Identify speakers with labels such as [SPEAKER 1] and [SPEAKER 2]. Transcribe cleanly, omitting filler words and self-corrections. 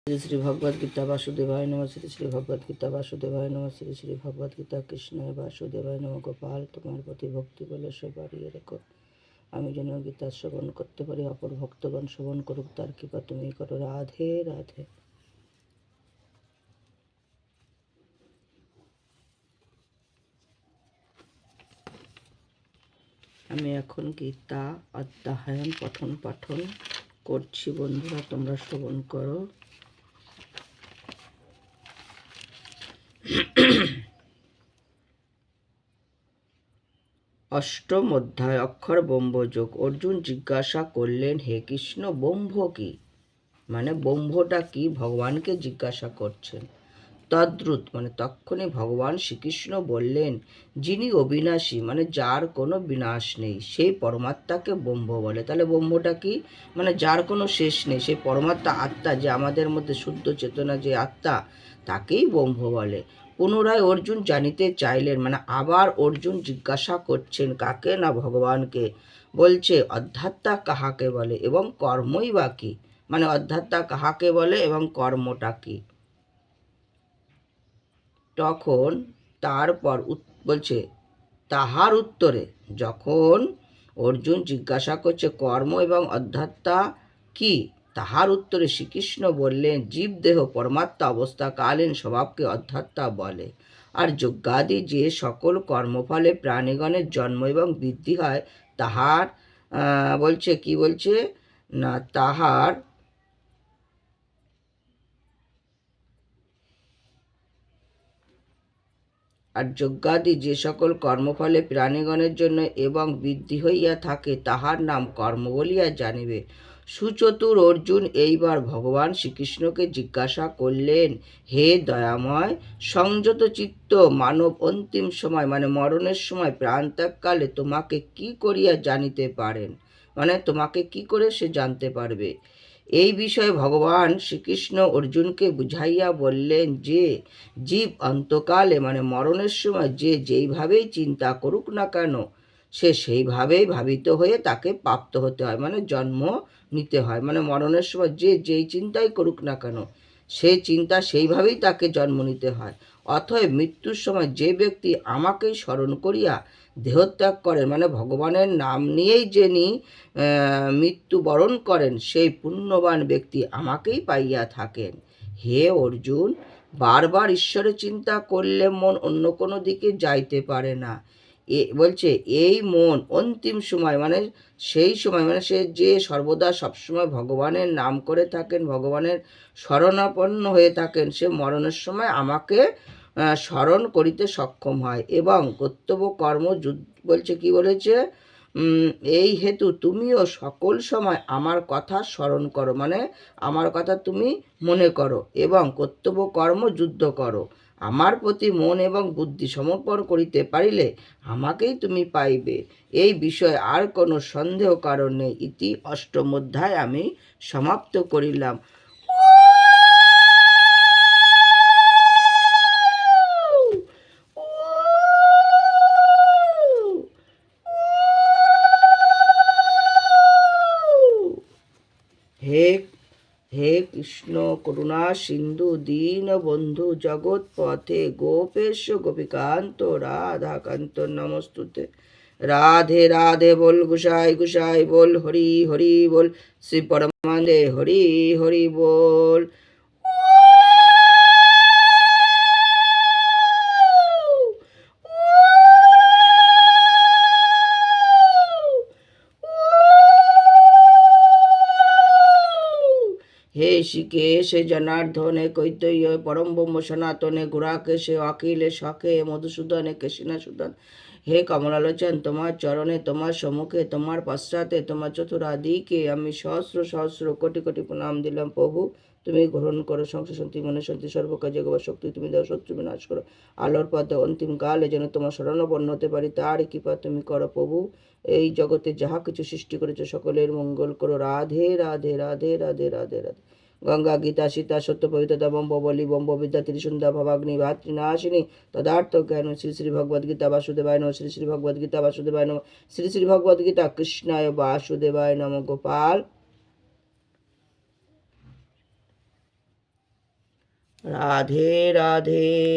[SPEAKER 1] श्री श्री भगवद गीता वासुदेवाय नमः। श्री श्री भगवद गीता वासुदेवाय नमः। श्री श्री भगवद गीता कृष्णाय वासुदेवाय नमः। गोपाल তোমার প্রতি ভক্তি বলে সে বাড়িয়ে রেখো, আমি যেন গীতা শ্রবণ করতে পারি, অপর ভক্তগণ শ্রবণ করুক, তার কৃপা তুমি করো। রাধে রাধে। আমি এখন গীতা অধ্যায়ন পঠন পাঠন করছি। বন্ধুরা তোমরা শ্রবণ করো। অষ্টম অধ্যায় অক্ষর ব্রহ্মযোগ। অর্জুন জিজ্ঞাসা করলেন, হে কৃষ্ণ, ব্রহ্ম কি? মানে ব্রহ্মটা কি, ভগবানকে জিজ্ঞাসা করছেন। তদ্রুত মানে তক্ষণে ভগবান শ্রীকৃষ্ণ বললেন, যিনি অবিনাশী মানে যার কোনো বিনাশ নেই, সেই পরমাত্মাকে ব্রহ্ম বলে। তাহলে ব্রহ্মটা কি, মানে যার কোনো শেষ নেই, সেই পরমাত্মা আত্মা, যে আমাদের মধ্যে শুদ্ধ চেতনা যে আত্মা, তাকেই ব্রহ্ম বলে। পুনরায় অর্জুন জানিতে চাইলেন, মানে আবার অর্জুন জিজ্ঞাসা করছেন কাকে, না ভগবানকে। বলছে অধ্যাত্মা কাহাকে বলে এবং কর্মই বা কি, মানে অধ্যাত্মা কাহাকে বলে এবং কর্মটা কি। তখন তারপর বলছে তাহার উত্তরে, যখন অর্জুন জিজ্ঞাসা করছে কর্ম এবং অধ্যাত্মা কি, তাহার উত্তরে শ্রীকৃষ্ণ বললেন, জীব দেহ পরমাত্মা অবস্থাকালীন স্বভাবকে অধ্যাত্মা বলে। আর যজ্ঞাদি যে সকল কর্মফলে প্রাণীগণের জন্ম এবং বৃদ্ধি হয়, তাহার বলছে কি, বলছে না তাহার আর যজ্ঞাদি যে সকল কর্মফলে প্রাণীগণের জন্য এবং বৃদ্ধি হইয়া থাকে, তাহার নাম কর্ম বলিয়া জানিবে। সুচতুর অর্জুন এইবার ভগবান শ্রীকৃষ্ণকে জিজ্ঞাসা করলেন, হে দয়াময়, সংযত চিত্ত মানব অন্তিম সময় মানে মরণের সময় প্রাণত্যাগকালে তোমাকে কি করিয়া জানিতে পারেন, মানে তোমাকে কি করে সে জানতে পারবে। এই বিষয়ে ভগবান শ্রীকৃষ্ণ অর্জুনকে বুঝাইয়া বললেন যে জীব অন্তকালে মানে মরণের সময় যে যেইভাবেই চিন্তা করুক না কেন, সে সেইভাবেই ভাবিত হয়ে তাকে প্রাপ্ত হতে হয়, মানে জন্ম নিতে হয়। মানে মরণের সময় যে যেই চিন্তাই করুক না কেন, সেই চিন্তা সেইভাবেই তাকে জন্ম নিতে হয়। অতএব মৃত্যুর সময় যে ব্যক্তি আমাকেই স্মরণ করিয়া দেহত্যাগ করেন, মানে ভগবানের নাম নিয়েই যিনি মৃত্যুবরণ করেন, সেই পুণ্যবান ব্যক্তি আমাকেই পাইয়া থাকেন। হে অর্জুন, বারবার ঈশ্বরের চিন্তা করলে মন অন্য কোনো দিকে যাইতে পারে না। বলছে এই মন অন্তিম সময় মানে সেই সময় মানে সে যে সর্বদা সবসময় ভগবানের নাম করে থাকেন, ভগবানের শরণাপন্ন হয়ে থাকেন, সে মরণের সময় আমাকে স্মরণ করিতে সক্ষম হয় এবং কর্তব্য কর্ম বলছে কি বলেছে, এই হেতু তুমিও সকল সময় আমার কথা স্মরণ করো, মানে আমার কথা তুমি মনে করো এবং কর্তব্য কর্ম যুদ্ধ করো। আমার প্রতি মন এবং বুদ্ধি সমর্পণ করিতে পারিলে আমাকেই তুমি পাইবে, এই বিষয়ে আর কোনো সন্দেহ কারণ নেই। ইতি অষ্টম অধ্যায় আমি সমাপ্ত করিলাম। হে হে কৃষ্ণ করুণা সিন্ধু দীন বন্ধু জগৎপথে গোপেশ গোপিকান্ত রাধাকান্ত নমস্তুতে। রাধে রাধে বল গুসাই গুসাই বল, হরি হরি বল, শ্রী পরমানন্দে হরি হরি বল। হে শ্রীকেশে জনার্দনে কৈতৈয় পরম ব্রহ্ম সনাতনে গুরাকেশে অখিলে সখে মধুসূদনে কেশিনাসূদন। হে কমলালোচন, তোমার চরণে, তোমার সম্মুখে, তোমার পশ্চাতে, তোমার চতুরাদিকে আমি সহস্র সহস্র কোটি কোটি প্রণাম দিলাম। প্রভু তুমি গ্রহণ করো, সংসার শান্তি, মনে শান্তি, সর্বকাজে গোবা শক্তি তুমি দাও, শত্রু বিনাশ করো। আলোর পথে অন্তিম কালে যেন তোমার শরণাপন্ন হতে পারি, তার কৃপা তুমি করো। প্রভু এই জগতে যাহা কিছু সৃষ্টি করেছে সকলের মঙ্গল করো। রাধে রাধে রাধে রাধে রাধে রাধে। গঙ্গা গীতা সীতা সত্য পবিত্রতা বম্ব বলি বম্ব বিদ্যা ত্রিসুন্দা ভবাগ্নি ভাতৃনাশিনী তদার্থ জ্ঞান। শ্রী শ্রী ভগবদ গীতা বাসুদেবায় নম। শ্রী শ্রী ভগবদ গীতা বাসুদেবায় নম। শ্রী শ্রী ভগবদ গীতা কৃষ্ণায় বাসুদেবায় নম। গোপাল রাধে রাধে।